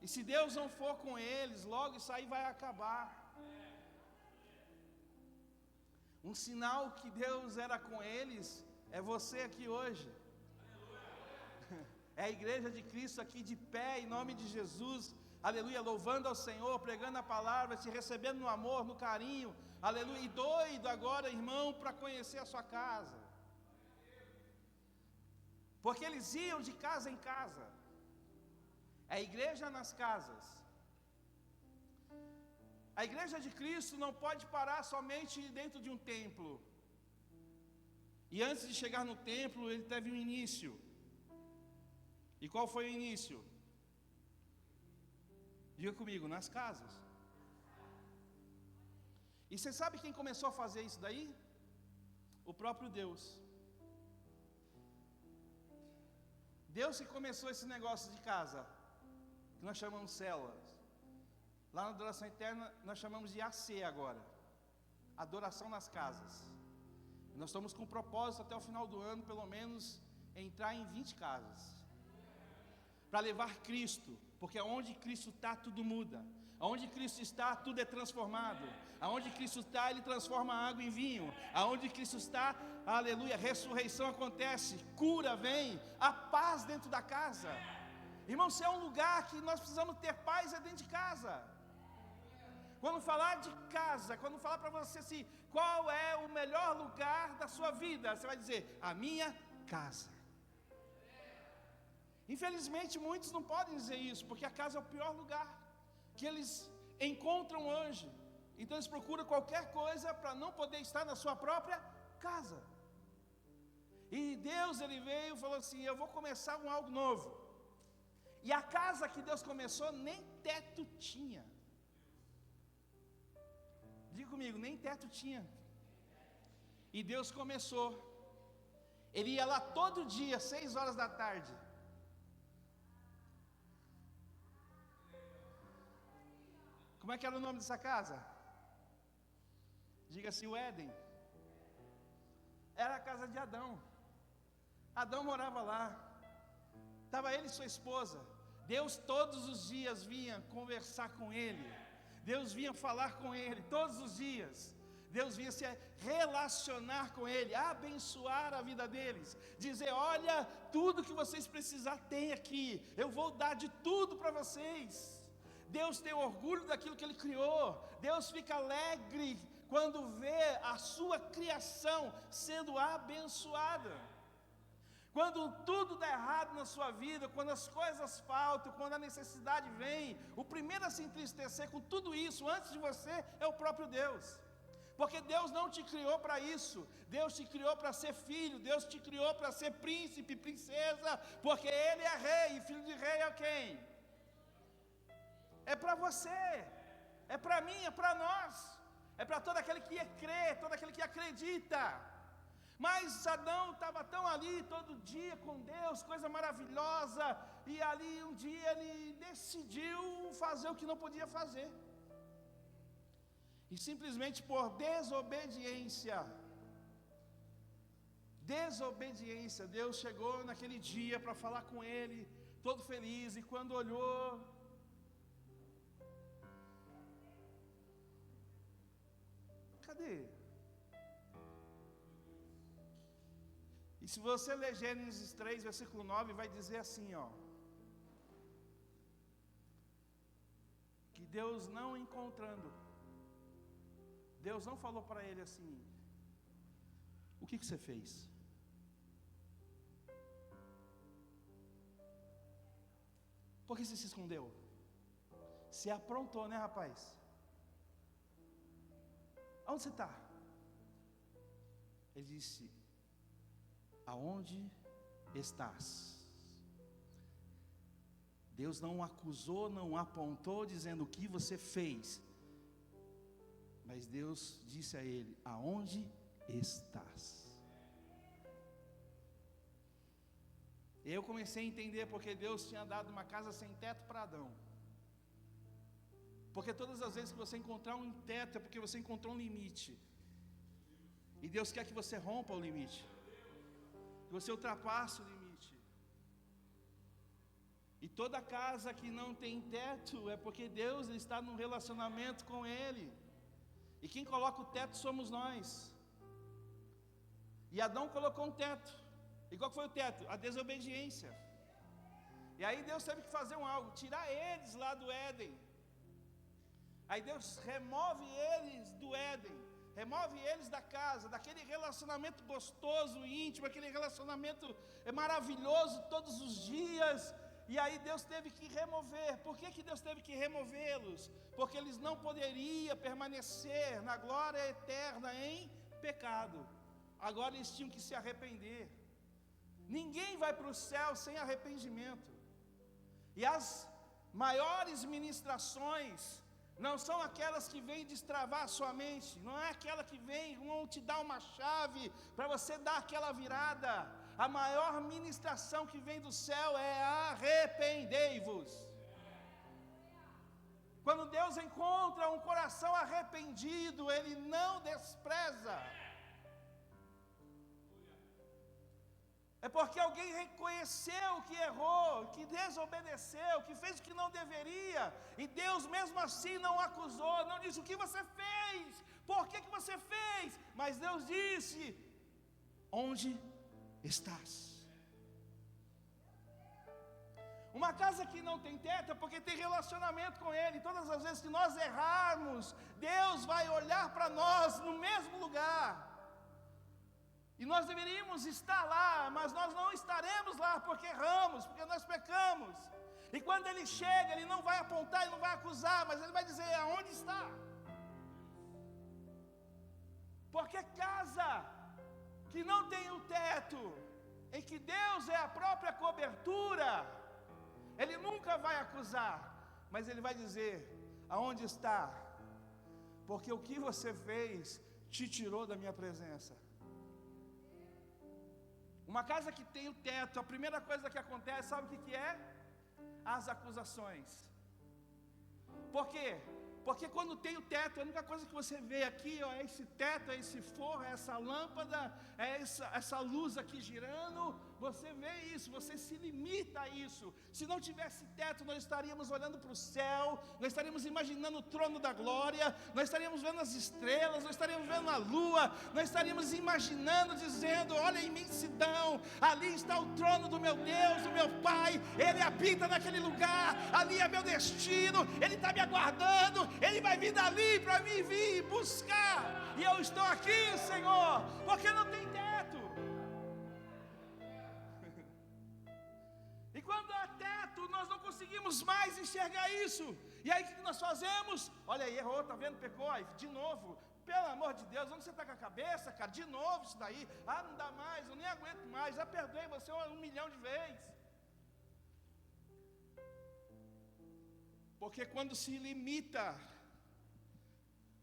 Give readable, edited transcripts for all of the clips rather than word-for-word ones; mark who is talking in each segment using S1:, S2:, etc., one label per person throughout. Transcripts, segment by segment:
S1: E se Deus não for com eles, logo isso aí vai acabar. Um sinal que Deus era com eles é você aqui hoje. É a igreja de Cristo aqui de pé, em nome de Jesus, aleluia, louvando ao Senhor, pregando a palavra, te recebendo no amor, no carinho, aleluia, e doido agora, irmão, para conhecer a sua casa. Porque eles iam de casa em casa. É a igreja nas casas. A igreja de Cristo não pode parar somente dentro de um templo. E antes de chegar no templo, ele teve um início. E qual foi o início? Diga comigo, nas casas. E você sabe quem começou a fazer isso daí? O próprio Deus. Deus que começou esse negócio de casa, que nós chamamos células. Lá na Adoração Eterna, nós chamamos de AC agora. Adoração nas casas. E nós estamos com um propósito até o final do ano, pelo menos, entrar em 20 casas. Para levar Cristo, porque aonde Cristo está, tudo muda. Aonde Cristo está, tudo é transformado. Aonde Cristo está, Ele transforma a água em vinho. Aonde Cristo está, aleluia, ressurreição acontece, cura vem, a paz dentro da casa. Irmão, se é um lugar que nós precisamos ter paz, é dentro de casa. Quando falar de casa, quando falar para você assim, qual é o melhor lugar da sua vida, você vai dizer, a minha casa. Infelizmente, muitos não podem dizer isso, porque a casa é o pior lugar que eles encontram hoje. Então eles procuram qualquer coisa para não poder estar na sua própria casa. E Deus, Ele veio e falou assim, eu vou começar algo novo. E a casa que Deus começou, nem teto tinha. Diga comigo, nem teto tinha. E Deus começou. Ele ia lá todo dia, 6 horas da tarde. Como é que era o nome dessa casa? Diga-se o Éden. Era a casa de Adão. Adão morava lá. Estava ele e sua esposa. Deus todos os dias vinha conversar com ele. Deus vinha falar com ele todos os dias. Deus vinha se relacionar com ele, abençoar a vida deles. Dizer, olha, tudo que vocês precisar tem aqui. Eu vou dar de tudo para vocês. Deus tem orgulho daquilo que Ele criou. Deus fica alegre quando vê a sua criação sendo abençoada. Quando tudo dá errado na sua vida, quando as coisas faltam, quando a necessidade vem, o primeiro a se entristecer com tudo isso, antes de você, é o próprio Deus. Porque Deus não te criou para isso. Deus te criou para ser filho. Deus te criou para ser príncipe, princesa. Porque Ele é rei. E filho de rei é quem? É para você. É para mim, é para nós. É para todo aquele que crê, todo aquele que acredita. Mas Adão estava tão ali todo dia com Deus, coisa maravilhosa. E ali um dia ele decidiu fazer o que não podia fazer. E simplesmente por desobediência, Deus chegou naquele dia para falar com ele, todo feliz, e quando olhou, cadê? E se você ler Gênesis 3, versículo 9, vai dizer assim, ó, que Deus não encontrando, Deus não falou para ele assim, o que você fez? Por que você se escondeu? Se aprontou, né, rapaz? Aonde você está? Ele disse, aonde estás? Deus não acusou, não apontou, dizendo o que você fez. Mas Deus disse a ele, aonde estás? Eu comecei a entender porque Deus tinha dado uma casa sem teto para Adão. Porque todas as vezes que você encontrar um teto é porque você encontrou um limite. E Deus quer que você rompa o limite. Que você ultrapasse o limite. E toda casa que não tem teto é porque Deus está num relacionamento com Ele. E quem coloca o teto somos nós. E Adão colocou um teto. E qual foi o teto? A desobediência. E aí Deus teve que fazer algo, tirar eles lá do Éden. Aí Deus remove eles do Éden, remove eles da casa, daquele relacionamento gostoso, íntimo, aquele relacionamento maravilhoso todos os dias. E aí Deus teve que remover. Por que Deus teve que removê-los? Porque eles não poderiam permanecer na glória eterna em pecado. Agora eles tinham que se arrepender. Ninguém vai para o céu sem arrependimento. E as maiores ministrações não são aquelas que vêm destravar a sua mente, não é aquela que vão te dar uma chave para você dar aquela virada. A maior ministração que vem do céu é arrependei-vos. Quando Deus encontra um coração arrependido, Ele não despreza. É porque alguém reconheceu que errou, que desobedeceu, que fez o que não deveria. E Deus mesmo assim não acusou, não disse o que você fez, por que você fez. Mas Deus disse, onde estás? Uma casa que não tem teto é porque tem relacionamento com Ele. Todas as vezes que nós errarmos, Deus vai olhar para nós no mesmo lugar. E nós deveríamos estar lá, mas nós não estaremos lá porque erramos, porque nós pecamos. E quando Ele chega, Ele não vai apontar, Ele não vai acusar, mas Ele vai dizer, aonde está? Porque casa que não tem o teto, em que Deus é a própria cobertura, Ele nunca vai acusar, mas Ele vai dizer, aonde está? Porque o que você fez te tirou da minha presença. Uma casa que tem o teto, a primeira coisa que acontece, sabe o que é? As acusações. Por quê? Porque quando tem o teto, a única coisa que você vê aqui, ó, é esse teto, é esse forro, é essa lâmpada, é essa luz aqui girando. Você vê isso, você se limita a isso. Se não tivesse teto, nós estaríamos olhando para o céu, nós estaríamos imaginando o trono da glória, nós estaríamos vendo as estrelas, nós estaríamos vendo a lua, nós estaríamos imaginando, dizendo, olha a imensidão, ali está o trono do meu Deus, do meu Pai, Ele habita naquele lugar, ali é meu destino, Ele está me aguardando, Ele vai vir dali para mim vir buscar, e eu estou aqui, Senhor, porque não tem teto. E quando há teto, nós não conseguimos mais enxergar isso. E aí o que nós fazemos? Olha aí, errou, tá vendo, pecou, aí, de novo. Pelo amor de Deus, onde você está com a cabeça, cara? De novo isso daí. Ah, não dá mais, eu nem aguento mais. Já perdoei você 1 milhão de vezes. Porque quando se limita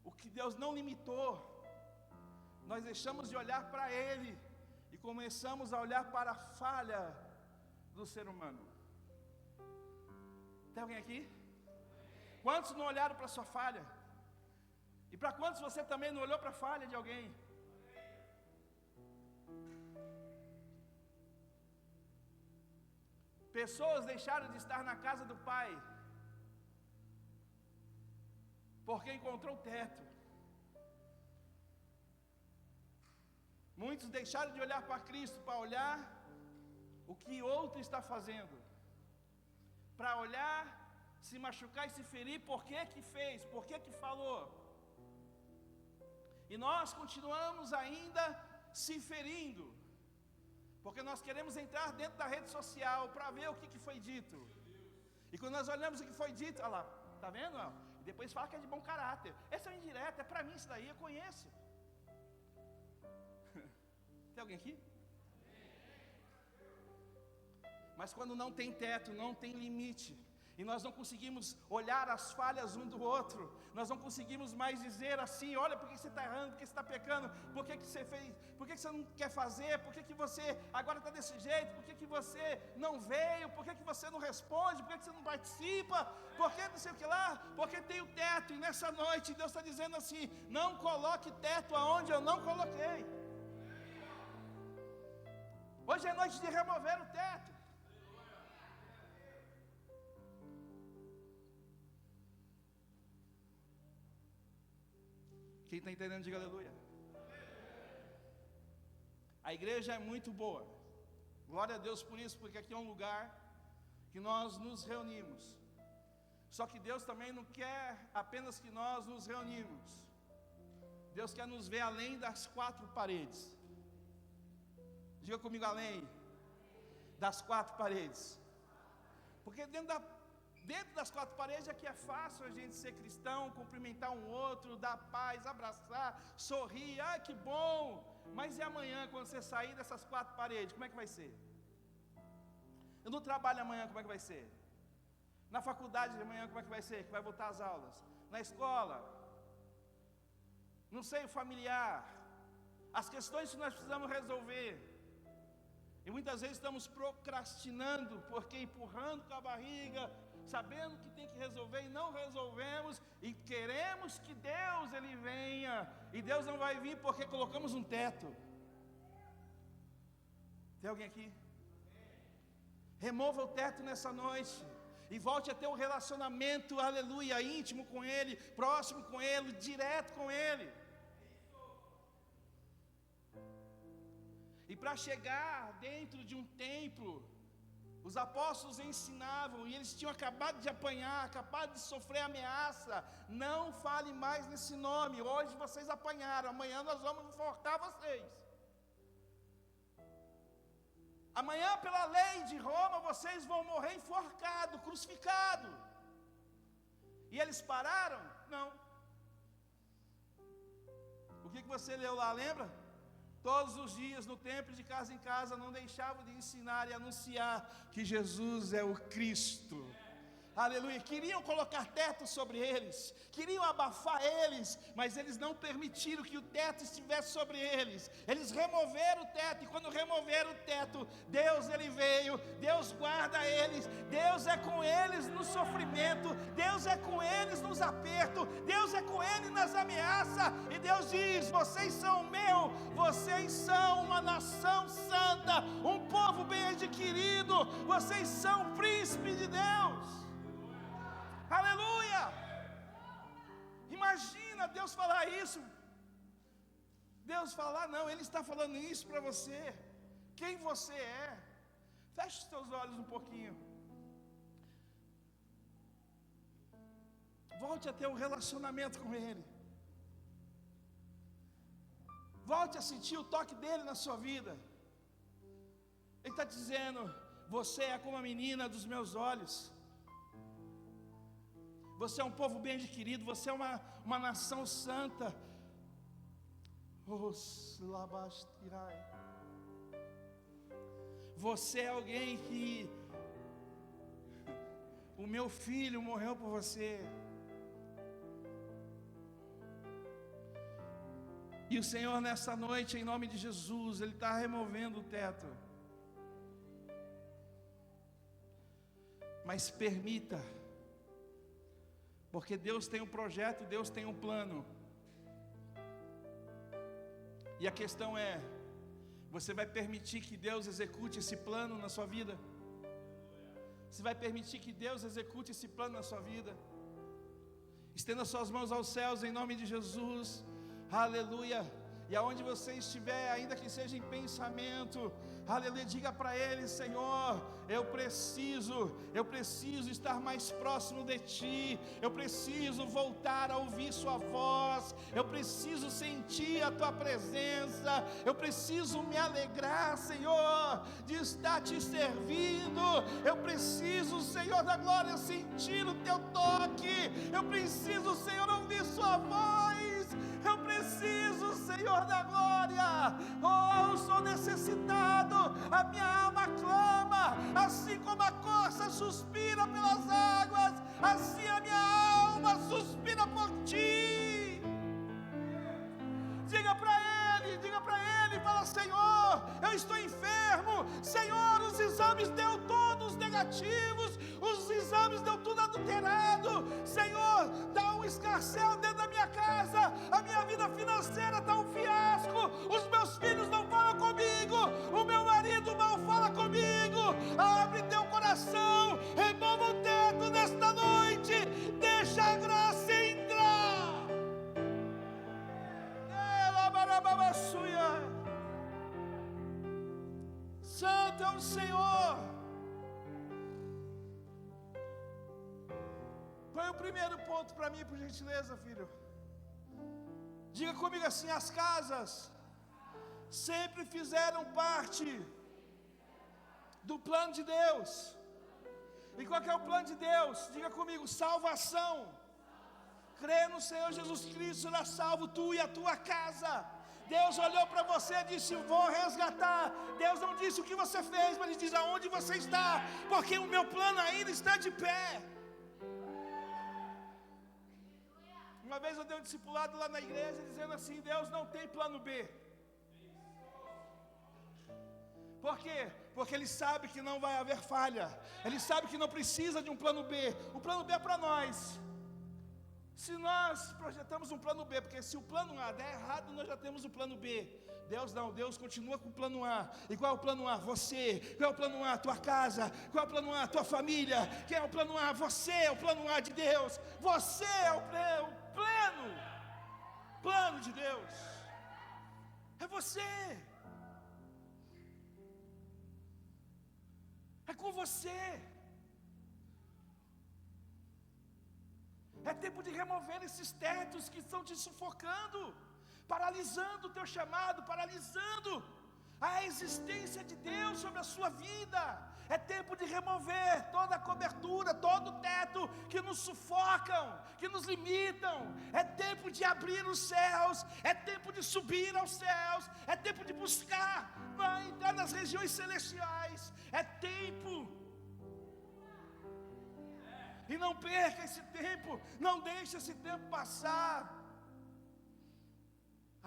S1: o que Deus não limitou, nós deixamos de olhar para Ele e começamos a olhar para a falha do ser humano. Tem alguém aqui? Quantos não olharam para a sua falha? E para quantos você também não olhou para a falha de alguém? Pessoas deixaram de estar na casa do Pai porque encontrou o teto. Muitos deixaram de olhar para Cristo para olhar o que outro está fazendo, para olhar, se machucar e se ferir, por que que fez, por que que falou, e nós continuamos ainda se ferindo, porque nós queremos entrar dentro da rede social para ver o que foi dito, e quando nós olhamos o que foi dito, olha lá, está vendo? E depois fala que é de bom caráter, essa é uma indireta, é para mim isso daí, eu conheço. Tem alguém aqui? Mas quando não tem teto, não tem limite, e nós não conseguimos olhar as falhas um do outro, nós não conseguimos mais dizer assim, olha por que você está errando, por que você está pecando, por que você fez, por que você não quer fazer, por que você agora está desse jeito, por que você não veio, por que você não responde, por que você não participa, por que não sei o que lá, porque tem o teto, e nessa noite Deus está dizendo assim, não coloque teto aonde eu não coloquei. Hoje é noite de remover o teto. Quem está entendendo, diga aleluia. A igreja é muito boa. Glória a Deus por isso, porque aqui é um lugar que nós nos reunimos. Só que Deus também não quer apenas que nós nos reunimos. Deus quer nos ver além das quatro paredes. Diga comigo, além das quatro paredes. Porque dentro das quatro paredes é que é fácil a gente ser cristão, cumprimentar um outro, dar paz, abraçar, sorrir. Ah, que bom! Mas e amanhã, quando você sair dessas quatro paredes, como é que vai ser? Eu não trabalho amanhã, como é que vai ser? Na faculdade de amanhã, como é que vai ser? Que vai voltar às aulas? Na escola? No seio familiar? As questões que nós precisamos resolver. E muitas vezes estamos procrastinando, porque empurrando com a barriga, sabendo que tem que resolver e não resolvemos, e queremos que Deus ele venha, e Deus não vai vir porque colocamos um teto. Tem alguém aqui? Remova o teto nessa noite e volte a ter um relacionamento, aleluia, íntimo com Ele, próximo com Ele, direto com Ele. E para chegar dentro de um templo, os apóstolos ensinavam, e eles tinham acabado de apanhar, acabado de sofrer ameaça. Não fale mais nesse nome, hoje vocês apanharam, amanhã nós vamos enforcar vocês. Amanhã, pela lei de Roma, vocês vão morrer enforcado, crucificado. E eles pararam? Não. O que você leu lá, lembra? Todos os dias, no templo, de casa em casa, não deixavam de ensinar e anunciar que Jesus é o Cristo. Aleluia, queriam colocar teto sobre eles, queriam abafar eles, mas eles não permitiram que o teto estivesse sobre eles. Eles removeram o teto, e quando removeram o teto, Deus ele veio, Deus guarda eles, Deus é com eles no sofrimento, Deus é com eles nos apertos, Deus é com eles nas ameaças, e Deus diz: vocês são meu, vocês são uma nação santa, um povo bem adquirido, vocês são príncipe de Deus. Aleluia! Imagina Deus falar isso. Deus falar, não, Ele está falando isso para você. Quem você é? Feche os teus olhos um pouquinho. Volte a ter um relacionamento com Ele. Volte a sentir o toque dEle na sua vida. Ele está dizendo: você é como a menina dos meus olhos. Você é um povo bem adquirido, você é uma nação santa. Você é alguém que o meu filho morreu por você. E o Senhor nessa noite, em nome de Jesus, Ele está removendo o teto. Mas permita, porque Deus tem um projeto, Deus tem um plano. E a questão é: você vai permitir que Deus execute esse plano na sua vida? Você vai permitir que Deus execute esse plano na sua vida? Estenda suas mãos aos céus em nome de Jesus. Aleluia. E aonde você estiver, ainda que seja em pensamento, aleluia, diga para Ele: Senhor, eu preciso estar mais próximo de Ti, eu preciso voltar a ouvir Sua voz, eu preciso sentir a Tua presença, eu preciso me alegrar, Senhor, de estar Te servindo, eu preciso, Senhor da glória, sentir o Teu toque, eu preciso, Senhor, ouvir Sua voz, eu preciso, Senhor da glória. Oh, eu sou necessitado, a minha alma clama, assim como a corça suspira pelas águas, assim a minha alma suspira por Ti. Diga para Ele, fala: Senhor, eu estou enfermo, Senhor, os exames deu todos negativos, os exames deu tudo adulterado, Senhor, dá um escarcéu dentro da minha casa, a minha vida financeira está um fiasco, os meus filhos não falam comigo, o meu marido mal fala comigo. Abre teu coração, remova o teto nesta noite, deixa a graça entrar. Santo é o Senhor. Põe o primeiro ponto para mim, por gentileza, filho. Diga comigo assim: as casas sempre fizeram parte do plano de Deus. E qual que é o plano de Deus? Diga comigo: salvação. Crê no Senhor Jesus Cristo, será salvo tu e a tua casa. Deus olhou para você e disse: vou resgatar. Deus não disse o que você fez, mas Ele diz aonde você está, porque o meu plano ainda está de pé. Uma vez eu dei um discipulado lá na igreja dizendo assim: Deus não tem plano B. Por quê? Porque Ele sabe que não vai haver falha. Ele sabe que não precisa de um plano B. O plano B é para nós. Se nós projetamos um plano B, porque se o plano A der errado, nós já temos o plano B. Deus não, Deus continua com o plano A. E qual é o plano A? Você. Qual é o plano A? Tua casa. Qual é o plano A? Tua família. Quem é o plano A? Você é o plano A de Deus. Você é o plano de Deus. É você. É com você. É tempo de remover esses tetos que estão te sufocando, paralisando o teu chamado, paralisando a existência de Deus sobre a sua vida. É tempo de remover toda a cobertura, todo o teto que nos sufocam, que nos limitam. É tempo de abrir os céus, é tempo de subir aos céus, é tempo de buscar, entrar nas regiões celestiais. É tempo. E não perca esse tempo, não deixe esse tempo passar.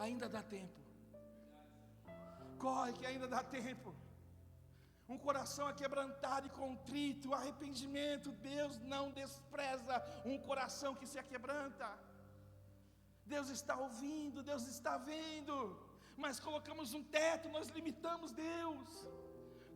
S1: Ainda dá tempo. Corre que ainda dá tempo. Um coração aquebrantado e contrito, arrependimento, Deus não despreza um coração que se aquebranta. Deus está ouvindo, Deus está vendo, mas colocamos um teto, nós limitamos Deus.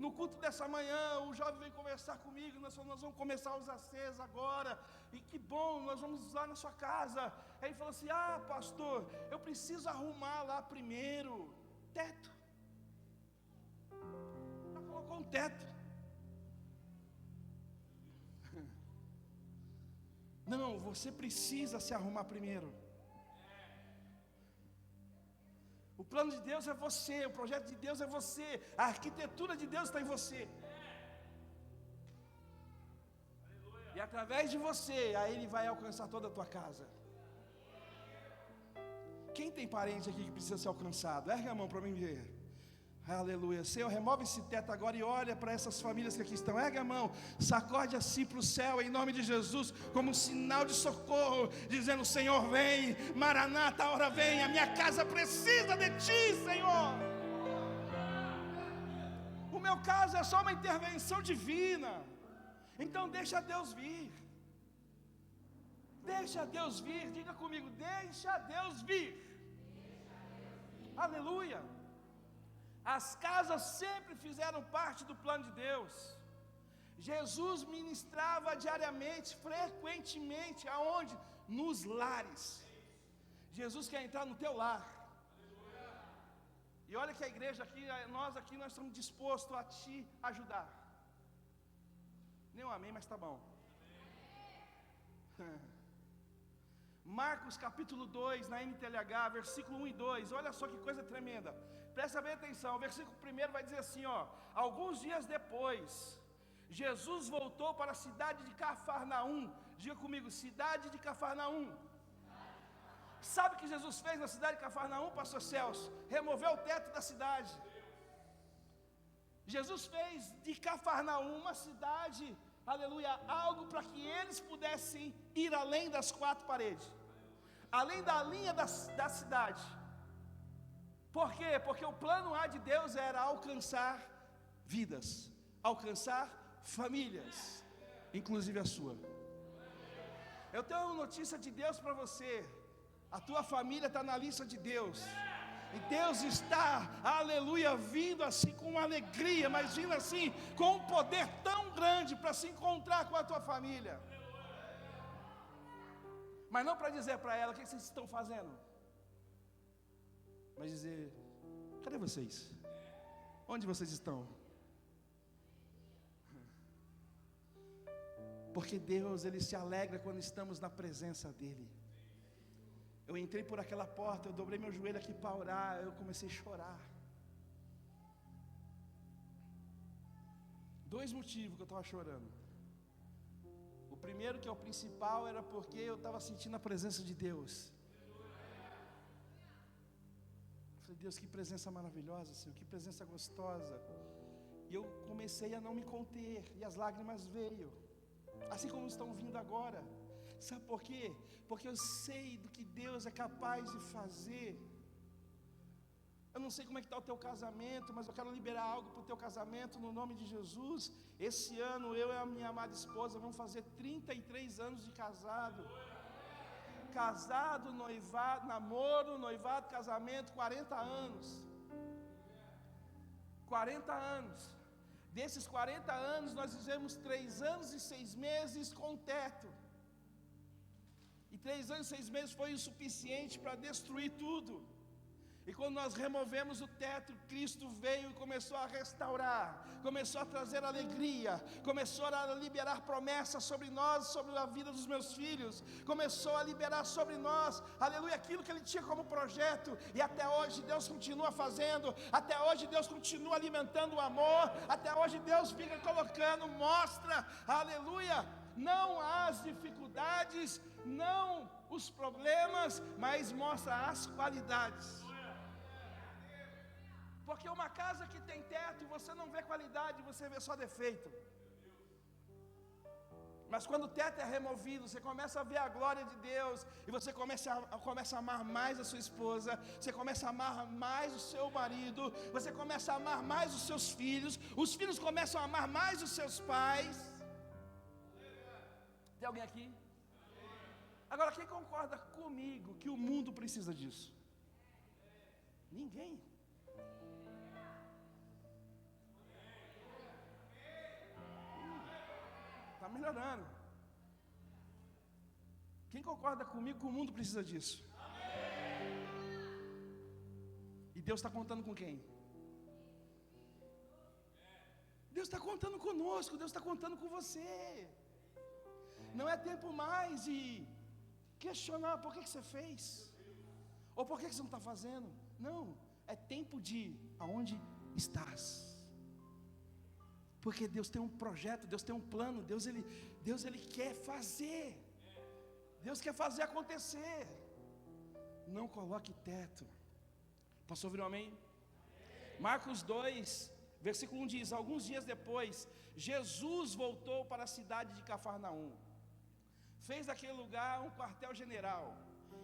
S1: No culto dessa manhã, o jovem veio conversar comigo, nós vamos começar os acesos agora, e que bom, nós vamos lá na sua casa. Aí ele falou assim: pastor, eu preciso arrumar lá primeiro, teto. Já colocou um teto. Não, você precisa se arrumar primeiro. O plano de Deus é você, o projeto de Deus é você, a arquitetura de Deus está em você. E através de você, aí Ele vai alcançar toda a tua casa. Quem tem parente aqui que precisa ser alcançado? Ergue a mão para mim ver. Aleluia. Senhor, remove esse teto agora e olha para essas famílias que aqui estão. Ergue a mão, sacode assim para o céu, em nome de Jesus, como um sinal de socorro, dizendo: Senhor, vem, Maranata, a hora vem, a minha casa precisa de Ti, Senhor. O meu caso é só uma intervenção divina. Então deixa Deus vir. Deixa Deus vir, diga comigo: deixa Deus vir. Aleluia. As casas sempre fizeram parte do plano de Deus. Jesus ministrava diariamente, frequentemente, aonde? Nos lares. Jesus quer entrar no teu lar. E olha que a igreja aqui, nós estamos dispostos a te ajudar. Nem um amém, mas tá bom. Marcos capítulo 2, na NTLH, versículo 1 e 2, olha só que coisa tremenda. Presta bem atenção, o versículo 1 vai dizer assim, alguns dias depois, Jesus voltou para a cidade de Cafarnaum. Diga comigo, cidade de Cafarnaum. Sabe o que Jesus fez na cidade de Cafarnaum, pastor Celso? Removeu o teto da cidade. Jesus fez de Cafarnaum uma cidade, aleluia, algo para que eles pudessem ir além das quatro paredes, além da linha da cidade. Por quê? Porque o plano A de Deus era alcançar vidas, alcançar famílias, inclusive a sua. Eu tenho uma notícia de Deus para você. A tua família está na lista de Deus. E Deus está, aleluia, vindo assim com uma alegria, mas vindo assim com um poder tão grande para se encontrar com a tua família. Mas não para dizer para ela o que vocês estão fazendo, mas dizer: cadê vocês? Onde vocês estão? Porque Deus, Ele se alegra quando estamos na presença dEle. Eu entrei por aquela porta, eu dobrei meu joelho aqui para orar, eu comecei a chorar. 2 motivos que eu estava chorando. O primeiro, que é o principal, era porque eu estava sentindo a presença de Deus. Eu falei, Deus, que presença maravilhosa, Senhor, que presença gostosa. E eu comecei a não me conter, e as lágrimas veio, assim como estão vindo agora. Sabe por quê? Porque eu sei do que Deus é capaz de fazer. Eu não sei como é que está o teu casamento, mas eu quero liberar algo para o teu casamento no nome de Jesus. Esse ano eu e a minha amada esposa vamos fazer 33 anos de casado. Casado, noivado, namoro, noivado, casamento, 40 anos. 40 anos. Desses 40 anos nós vivemos 3 anos e 6 meses com teto. E 3 anos e 6 meses foi o suficiente para destruir tudo. E quando nós removemos o teto, Cristo veio e começou a restaurar, começou a trazer alegria, começou a liberar promessas sobre nós, sobre a vida dos meus filhos, começou a liberar sobre nós, aleluia, aquilo que Ele tinha como projeto. E até hoje Deus continua fazendo, até hoje Deus continua alimentando o amor, até hoje Deus fica colocando, mostra, aleluia, não as dificuldades, não os problemas, mas mostra as qualidades. Porque uma casa que tem teto, você não vê qualidade, você vê só defeito. Mas quando o teto é removido, você começa a ver a glória de Deus, e você começa a amar mais a sua esposa, você começa a amar mais o seu marido, você começa a amar mais os seus filhos, os filhos começam a amar mais os seus pais. Tem alguém aqui? Agora, quem concorda comigo que o mundo precisa disso? Ninguém. Está melhorando. Quem concorda comigo que o mundo precisa disso? E Deus está contando com quem? Deus está contando conosco, Deus está contando com você. Não é tempo mais de questionar por que você fez, ou por que você não está fazendo. Não, é tempo de aonde estás. Porque Deus tem um projeto, Deus tem um plano, Deus ele quer fazer. Deus quer fazer acontecer. Não coloque teto. Posso ouvir um amém? Marcos 2, versículo 1 diz: alguns dias depois, Jesus voltou para a cidade de Cafarnaum. Fez daquele lugar um quartel-general.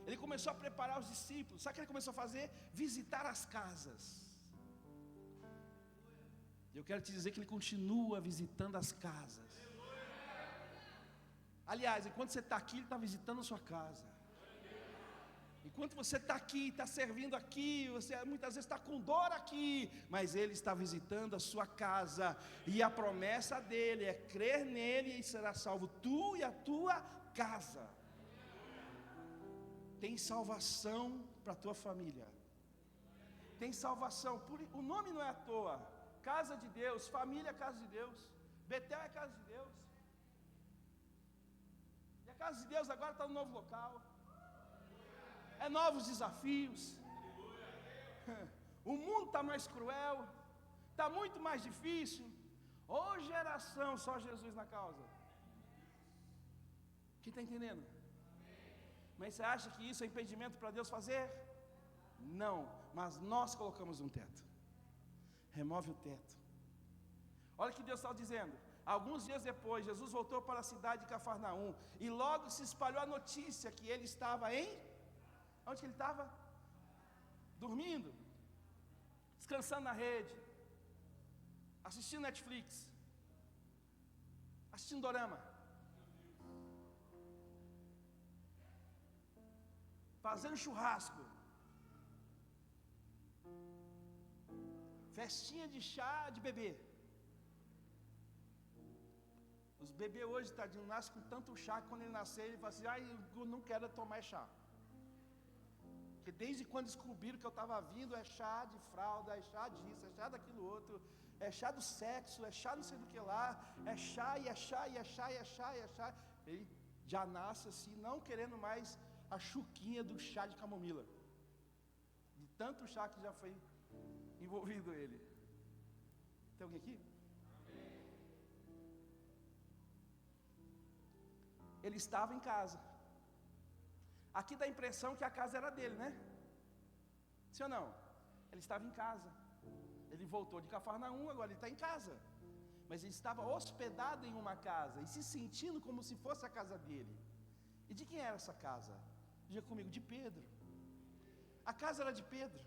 S1: Ele começou a preparar os discípulos. Sabe o que ele começou a fazer? Visitar as casas. Eu quero te dizer que Ele continua visitando as casas. Aliás, enquanto você está aqui, Ele está visitando a sua casa. Enquanto você está aqui, está servindo aqui, você muitas vezes está com dor aqui, mas Ele está visitando a sua casa. E a promessa dEle é crer nele e será salvo tu e a tua casa. Tem salvação para a tua família. Tem salvação. O nome não é à toa. Casa de Deus, família é casa de Deus, Betel é casa de Deus. E a casa de Deus agora está no novo local. É novos desafios. O mundo está mais cruel, está muito mais difícil. Ô geração, só Jesus na causa. Quem está entendendo? Mas você acha que isso é impedimento para Deus fazer? Não, mas nós colocamos um teto. Remove o teto. Olha o que Deus está dizendo. Alguns dias depois, Jesus voltou para a cidade de Cafarnaum, e logo se espalhou a notícia que ele estava em... Onde que ele estava? Dormindo, descansando na rede, assistindo Netflix, assistindo dorama, fazendo churrasco, festinha de chá de bebê. Os bebês hoje, tadinho, nascem com tanto chá que quando ele nascer, ele fala assim: ai, eu não quero tomar chá. Porque desde quando descobriram que eu estava vindo, é chá de fralda, é chá disso, é chá daquilo outro. é chá do sexo, é chá não sei do que lá, é chá e é chá e é chá e é chá e é chá. Ele já nasce assim, não querendo mais a chuquinha do chá de camomila, de tanto chá que já foi envolvido ele. Tem alguém aqui? Ele estava em casa. Aqui dá a impressão que a casa era dele, né? Sim ou não? Ele estava em casa. Ele voltou de Cafarnaum, agora ele está em casa. Mas ele estava hospedado em uma casa e se sentindo como se fosse a casa dele. E de quem era essa casa? Diga comigo, de Pedro. A casa era de Pedro.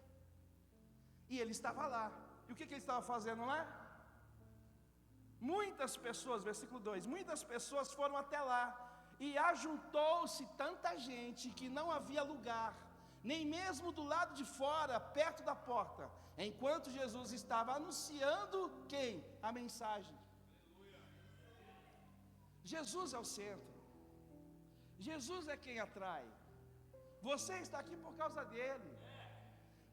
S1: E ele estava lá. E o que ele estava fazendo lá? Muitas pessoas, versículo 2, muitas pessoas foram até lá. E ajuntou-se tanta gente que não havia lugar, nem mesmo do lado de fora, perto da porta, enquanto Jesus estava anunciando quem? A mensagem. Jesus é o centro. Jesus é quem atrai. Você está aqui por causa dele.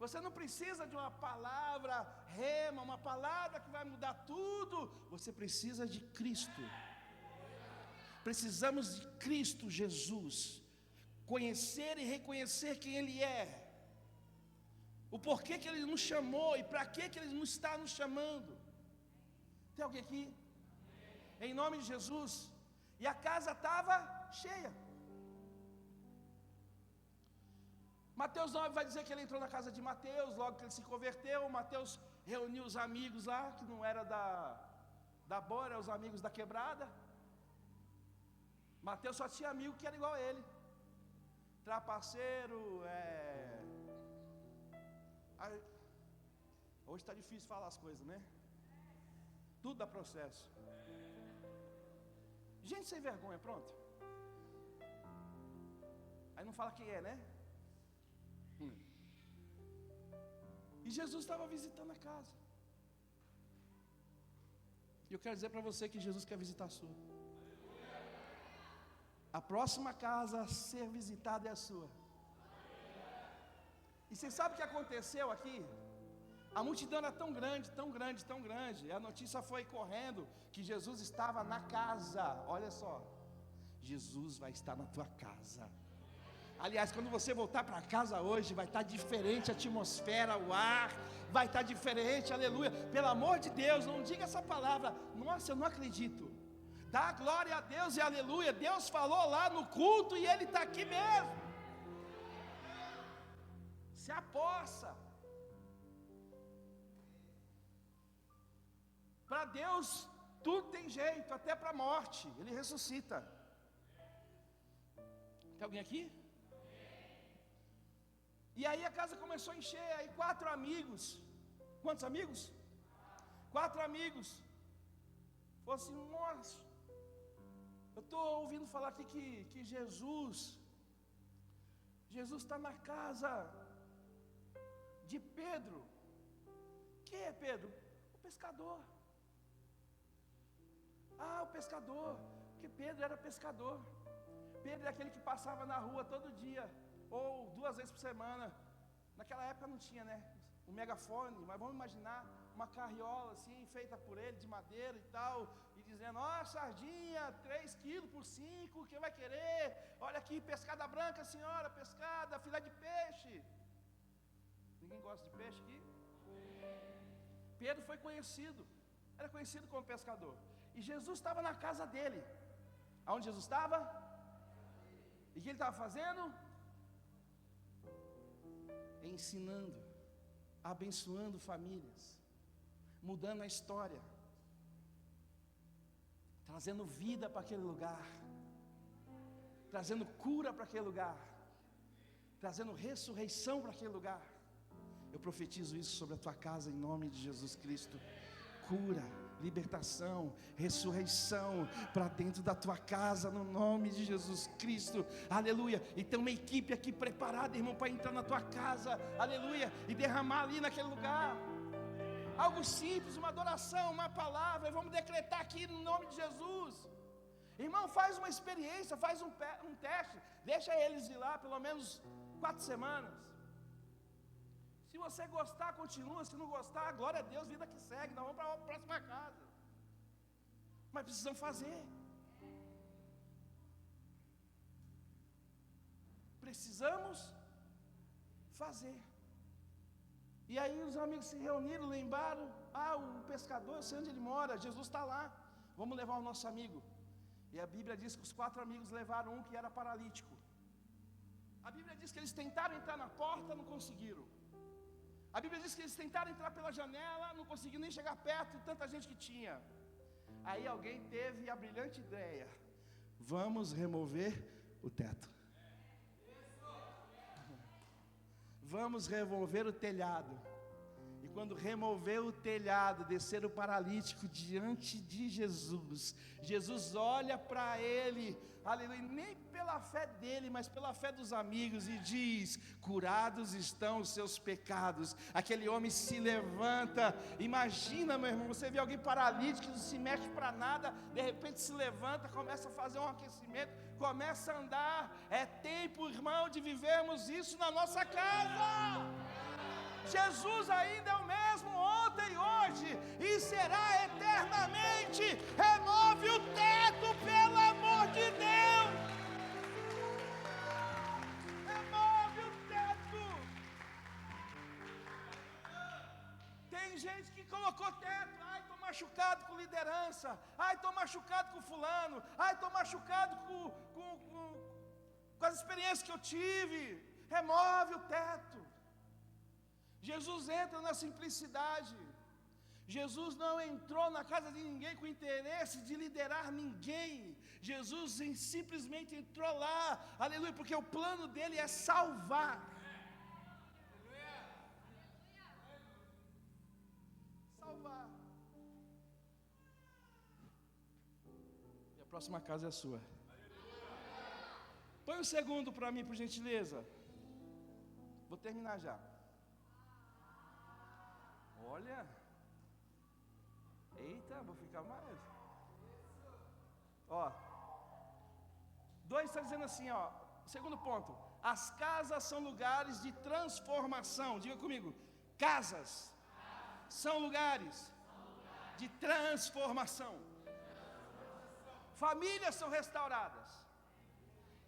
S1: Você não precisa de uma palavra rema, uma palavra que vai mudar tudo. Você precisa de Cristo. Precisamos de Cristo Jesus. Conhecer e reconhecer quem Ele é. O porquê que Ele nos chamou e para que Ele não está nos chamando. Tem alguém aqui? Em nome de Jesus. E a casa estava cheia. Mateus 9 vai dizer que ele entrou na casa de Mateus, logo que ele se converteu. Mateus reuniu os amigos lá, que não era da boa, eram os amigos da quebrada. Mateus só tinha amigo que era igual a ele. Trapaceiro, hoje está difícil falar as coisas, né? Tudo dá processo. Gente sem vergonha, pronto. Aí não fala quem é, né? E Jesus estava visitando a casa. E eu quero dizer para você que Jesus quer visitar a sua. A próxima casa a ser visitada é a sua. E você sabe o que aconteceu aqui? A multidão era tão grande, tão grande, tão grande. E a notícia foi correndo que Jesus estava na casa. Olha só, Jesus vai estar na tua casa. Aliás, quando você voltar para casa hoje, vai estar diferente a atmosfera, o ar, vai estar diferente, aleluia. Pelo amor de Deus, não diga essa palavra, nossa, eu não acredito. Dá glória a Deus e aleluia. Deus falou lá no culto e Ele está aqui mesmo. Se apossa. Para Deus, tudo tem jeito, até para a morte, Ele ressuscita. Tem alguém aqui? E aí a casa começou a encher, aí 4 amigos, quantos amigos? 4 amigos, falou assim, nossa, eu estou ouvindo falar aqui que Jesus está na casa de Pedro. Quem é Pedro? O pescador. Ah, o pescador, porque Pedro era pescador. Pedro é aquele que passava na rua todo dia, ou 2 vezes por semana. Naquela época não tinha, né? Um megafone, mas vamos imaginar uma carriola assim, feita por ele, de madeira e tal, e dizendo, ó, sardinha, 3 quilos por 5, quem vai querer? Olha aqui, pescada branca, senhora, pescada, filé de peixe. Ninguém gosta de peixe aqui? Pedro foi conhecido, era conhecido como pescador. E Jesus estava na casa dele. Aonde Jesus estava? E o que ele estava fazendo? Ensinando, abençoando famílias, mudando a história, trazendo vida para aquele lugar, trazendo cura para aquele lugar, trazendo ressurreição para aquele lugar. Eu profetizo isso sobre a tua casa em nome de Jesus Cristo. Cura, libertação, ressurreição para dentro da tua casa no nome de Jesus Cristo, aleluia. E tem uma equipe aqui preparada, irmão, para entrar na tua casa, aleluia, e derramar ali naquele lugar algo simples, uma adoração, uma palavra, e vamos decretar aqui no nome de Jesus. Irmão, faz uma experiência, faz um teste, deixa eles ir lá pelo menos 4 semanas. Se você gostar, continua. Se não gostar, glória a Deus, vida que segue. Nós vamos para a próxima casa. Mas precisamos fazer. Precisamos fazer. E aí os amigos se reuniram, lembraram: o pescador, eu sei onde ele mora, Jesus está lá, vamos levar o nosso amigo. E a Bíblia diz que os 4 amigos levaram um que era paralítico. A Bíblia diz que eles tentaram entrar na porta, não conseguiram. A Bíblia diz que eles tentaram entrar pela janela, não conseguiram nem chegar perto de tanta gente que tinha. Aí alguém teve a brilhante ideia: vamos remover o teto. Vamos remover o telhado. E quando remover o telhado, descer o paralítico diante de Jesus, Jesus olha para ele, aleluia, nem pela fé dele, mas pela fé dos amigos, e diz: curados estão os seus pecados. Aquele homem se levanta. Imagina, meu irmão, você vê alguém paralítico, não se mexe para nada, de repente se levanta, começa a fazer um aquecimento, começa a andar. É tempo, irmão, de vivermos isso na nossa casa. Jesus ainda é o mesmo ontem e hoje, e será eternamente. Remove o teto, pelo amor de Deus. Remove o teto. Tem gente que colocou teto: ai, estou machucado com liderança, ai, estou machucado com fulano, ai, estou machucado com as experiências que eu tive. Remove o teto. Jesus entra na simplicidade. Jesus não entrou na casa de ninguém com interesse de liderar ninguém. Jesus simplesmente entrou lá, aleluia, porque o plano dele é salvar. Salvar. E a próxima casa é a sua. Põe um segundo para mim, por gentileza. Vou terminar já. Olha, eita, vou ficar mais. Ó, 2 está dizendo assim, ó, segundo ponto: as casas são lugares de transformação. Diga comigo: casas são lugares de transformação. Famílias são restauradas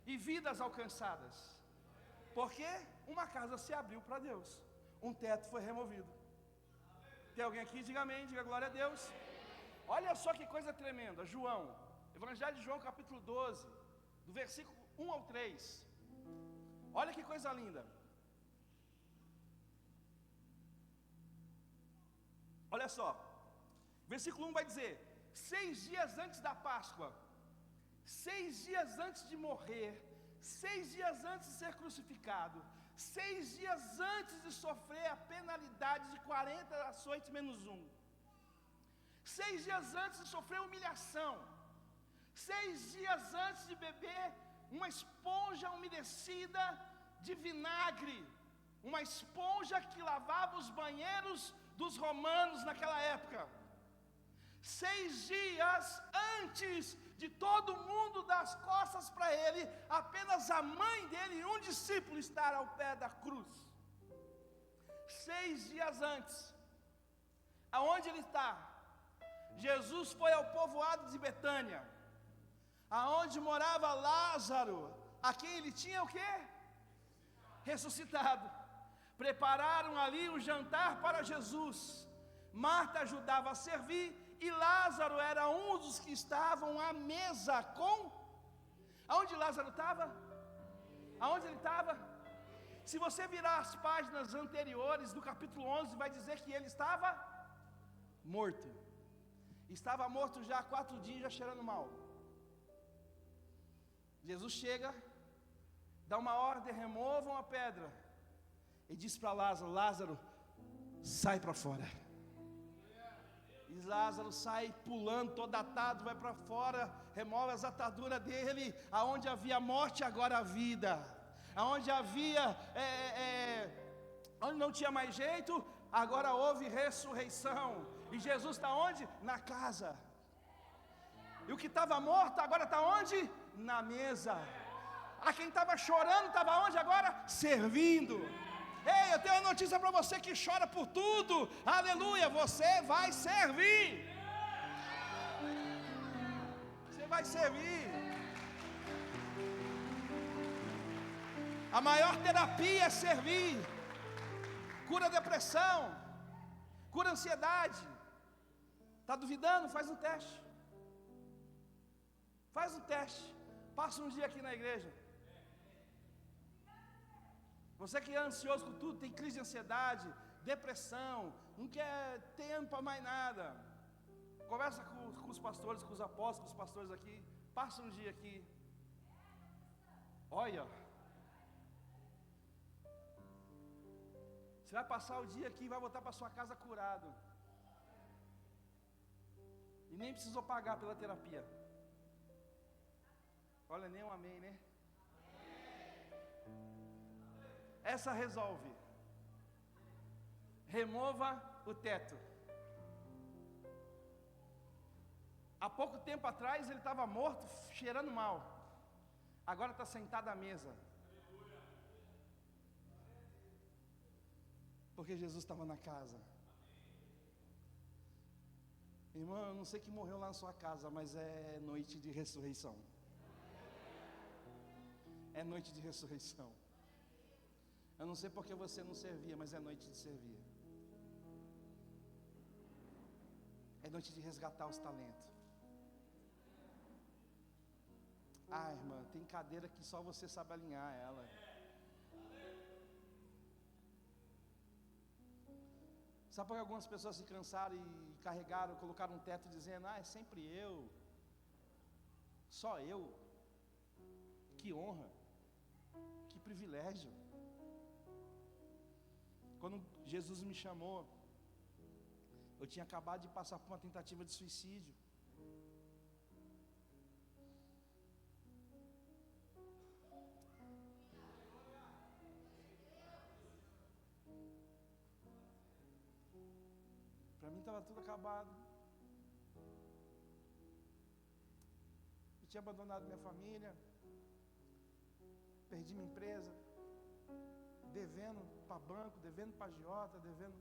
S1: e vidas alcançadas. Porque uma casa se abriu para Deus, um teto foi removido. Tem alguém aqui? Diga amém, diga glória a Deus. Olha só que coisa tremenda. João, Evangelho de João, capítulo 12, do versículo 1 ao 3. Olha que coisa linda. Olha só, versículo 1 vai dizer: 6 dias antes da Páscoa, 6 dias antes de morrer, 6 dias antes de ser crucificado, 6 dias antes de sofrer a penalidade de 40 açoites menos 1, 6 dias antes de sofrer humilhação, 6 dias antes de beber uma esponja umedecida de vinagre, uma esponja que lavava os banheiros dos romanos naquela época, 6 dias antes de todo mundo dar as costas para ele, apenas a mãe dele e um discípulo estar ao pé da cruz. 6 dias antes, aonde ele está? Jesus foi ao povoado de Betânia, aonde morava Lázaro, a quem ele tinha o quê? Ressuscitado. Prepararam ali um jantar para Jesus. Marta ajudava a servir, e Lázaro era um dos que estavam à mesa com... Aonde Lázaro estava? Aonde ele estava? Se você virar as páginas anteriores do capítulo 11, vai dizer que ele estava morto. Estava morto já há 4 dias, já cheirando mal. Jesus chega, dá uma ordem: removam a pedra. E diz para Lázaro: Lázaro, sai para fora. E Lázaro sai pulando, todo atado, vai para fora, remove as ataduras dele. Aonde havia morte, agora há vida. Aonde havia, onde não tinha mais jeito, agora houve ressurreição. E Jesus está onde? Na casa. E o que estava morto, agora está onde? Na mesa. A quem estava chorando, estava onde agora? Servindo. Ei, eu tenho uma notícia para você que chora por tudo. Aleluia, você vai servir. Você vai servir. A maior terapia é servir. Cura a depressão, cura a ansiedade. Está duvidando? Faz um teste. Faz um teste. Passa um dia aqui na igreja. Você que é ansioso com tudo, tem crise de ansiedade, depressão, não quer tempo para mais nada. Conversa com os pastores, com os apóstolos, com os pastores aqui. Passa um dia aqui. Olha. Você vai passar o dia aqui e vai voltar para sua casa curado. E nem precisou pagar pela terapia. Olha, nem um amém, né? Essa resolve. Remova o teto. Há pouco tempo atrás ele estava morto, cheirando mal. Agora está sentado à mesa. Porque Jesus estava na casa. Irmão, eu não sei que morreu lá na sua casa, mas é noite de ressurreição. É noite de ressurreição. Eu não sei porque você não servia, mas é noite de servir. É noite de resgatar os talentos. Ah, irmã, tem cadeira que só você sabe alinhar ela. Sabe por que algumas pessoas se cansaram e carregaram, colocaram um teto dizendo: ah, é sempre eu. Só eu. Que honra. Que privilégio. Quando Jesus me chamou, eu tinha acabado de passar por uma tentativa de suicídio. Para mim estava tudo acabado. Eu tinha abandonado minha família, perdi minha empresa, devendo para banco, devendo para agiota, devendo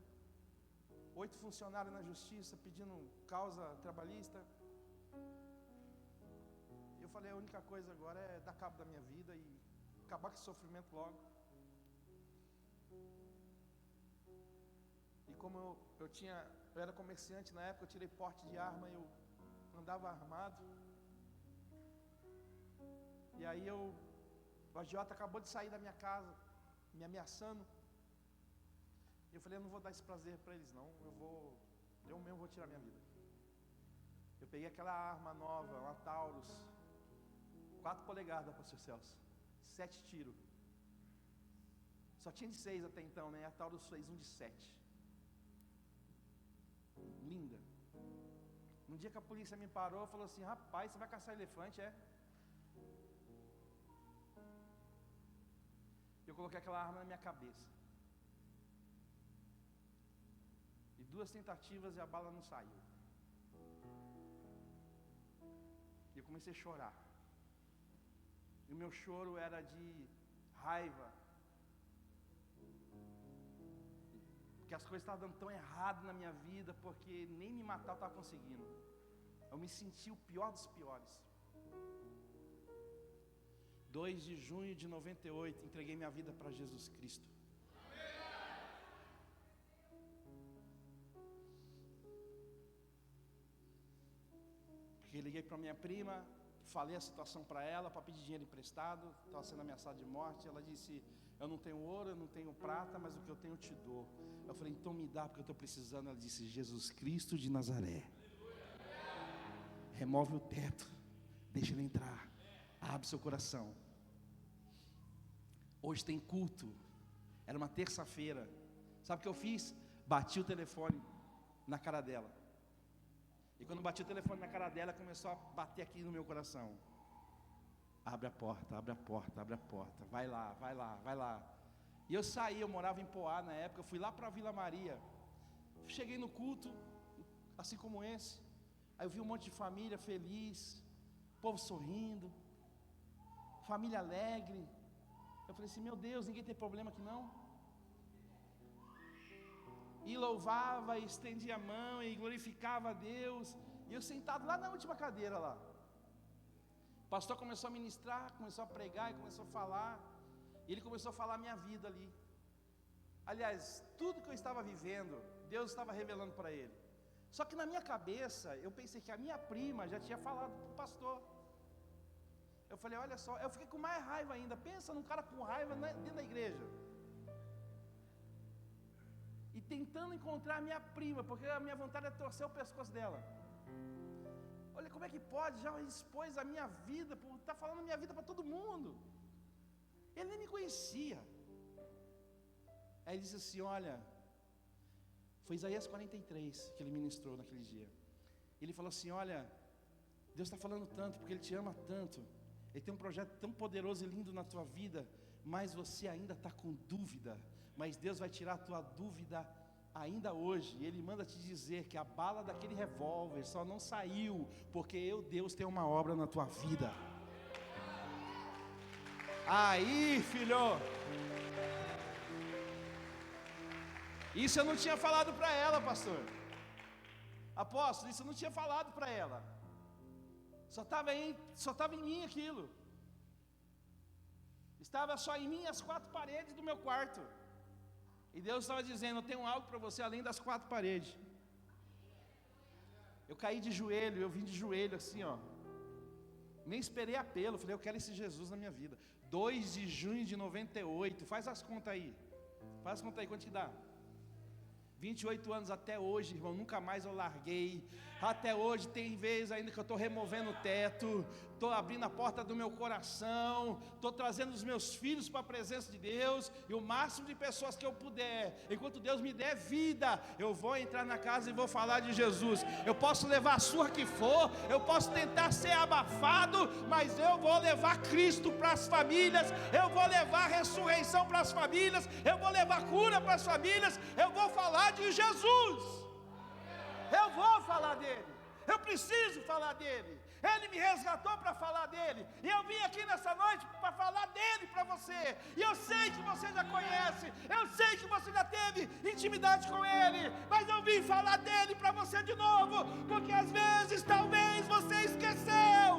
S1: 8 funcionários na justiça, pedindo causa trabalhista. Eu falei, a única coisa agora é dar cabo da minha vida e acabar com esse sofrimento logo. E como eu era comerciante na época, eu tirei porte de arma e eu andava armado. E aí o agiota acabou de sair da minha casa, me ameaçando. E eu falei, eu não vou dar esse prazer para eles não, eu mesmo vou tirar minha vida. Eu peguei aquela arma nova, uma Taurus, 4 polegadas, pastor Celso, 7 tiros. Só tinha de 6 até então, né? A Taurus fez um de 7. Linda. Um dia que a polícia me parou, falou assim: rapaz, você vai caçar elefante, é? Eu coloquei aquela arma na minha cabeça. E 2 tentativas e a bala não saiu. E eu comecei a chorar. E o meu choro era de raiva. Porque as coisas estavam dando tão errado na minha vida, porque nem me matar eu estava conseguindo. Eu me senti o pior dos piores. 2 de junho de 98, entreguei minha vida para Jesus Cristo. Porque liguei para minha prima, falei a situação para ela, para pedir dinheiro emprestado, estava sendo ameaçado de morte. Ela disse: eu não tenho ouro, eu não tenho prata, mas o que eu tenho eu te dou. Eu falei: então me dá, porque eu estou precisando. Ela disse: Jesus Cristo de Nazaré, remove o teto, deixa ele entrar, abre seu coração. Hoje tem culto. Era uma terça-feira. Sabe o que eu fiz? Bati o telefone na cara dela. E quando bati o telefone na cara dela, começou a bater aqui no meu coração. Abre a porta, abre a porta, abre a porta. Vai lá, vai lá, vai lá. E eu saí, eu morava em Poá na época. Eu fui lá para a Vila Maria. Cheguei no culto, assim como esse. Aí eu vi um monte de família feliz, povo sorrindo, família alegre. Eu falei assim: meu Deus, ninguém tem problema aqui não? e louvava, e estendia a mão, e glorificava a Deus, e eu sentado lá na última cadeira lá. O pastor começou a ministrar, começou a pregar, e começou a falar, e ele começou a falar a minha vida ali. Aliás, tudo que eu estava vivendo, Deus estava revelando para ele. Só que na minha cabeça, eu pensei que a minha prima já tinha falado para o pastor. Eu falei, olha só, eu fiquei com mais raiva ainda. Pensa num cara com raiva dentro da igreja. E tentando encontrar a minha prima, porque a minha vontade é torcer o pescoço dela. Olha como é que pode, já expôs a minha vida, está falando a minha vida para todo mundo. Ele nem me conhecia. Aí ele disse assim, olha, foi Isaías 43 que ele ministrou naquele dia. Ele falou assim, olha, Deus está falando tanto, porque Ele te ama tanto. Ele tem um projeto tão poderoso e lindo na tua vida, mas você ainda está com dúvida. Mas Deus vai tirar a tua dúvida ainda hoje. E Ele manda te dizer que a bala daquele revólver só não saiu, porque Deus, tem uma obra na tua vida. Aí, filho, isso eu não tinha falado para ela, pastor. Apóstolo, isso eu não tinha falado para ela. Só estava em mim aquilo. Estava só em mim as 4 paredes do meu quarto. E Deus estava dizendo, eu tenho algo para você além das 4 paredes. Eu caí de joelho, eu vim de joelho assim, ó. Nem esperei apelo, falei, eu quero esse Jesus na minha vida. 2 de junho de 98, faz as contas aí. Faz as contas aí, quanto que dá? 28 anos até hoje, irmão, nunca mais eu larguei. Até hoje tem vezes ainda que eu estou removendo o teto, estou abrindo a porta do meu coração, estou trazendo os meus filhos para a presença de Deus, e o máximo de pessoas que eu puder, enquanto Deus me der vida, eu vou entrar na casa e vou falar de Jesus. Eu posso levar a surra que for, eu posso tentar ser abafado, mas eu vou levar Cristo para as famílias, eu vou levar ressurreição para as famílias, eu vou levar cura para as famílias, eu vou falar de Jesus. Eu vou falar dele, eu preciso falar dele. Ele me resgatou para falar dele, e eu vim aqui nessa noite para falar dele para você. E eu sei que você já conhece, eu sei que você já teve intimidade com ele, mas eu vim falar dele para você de novo, porque às vezes talvez você esqueceu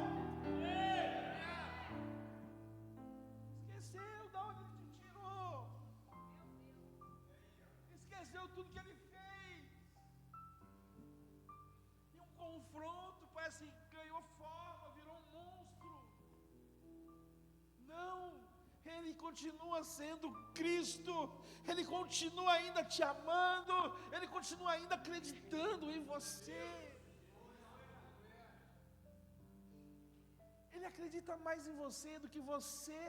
S1: de onde ele te tirou, esqueceu tudo que ele fez. E um confronto parece que ganhou forma, virou um monstro. Não, Ele continua sendo Cristo, Ele continua ainda te amando, Ele continua ainda acreditando em você. Ele acredita mais em você do que você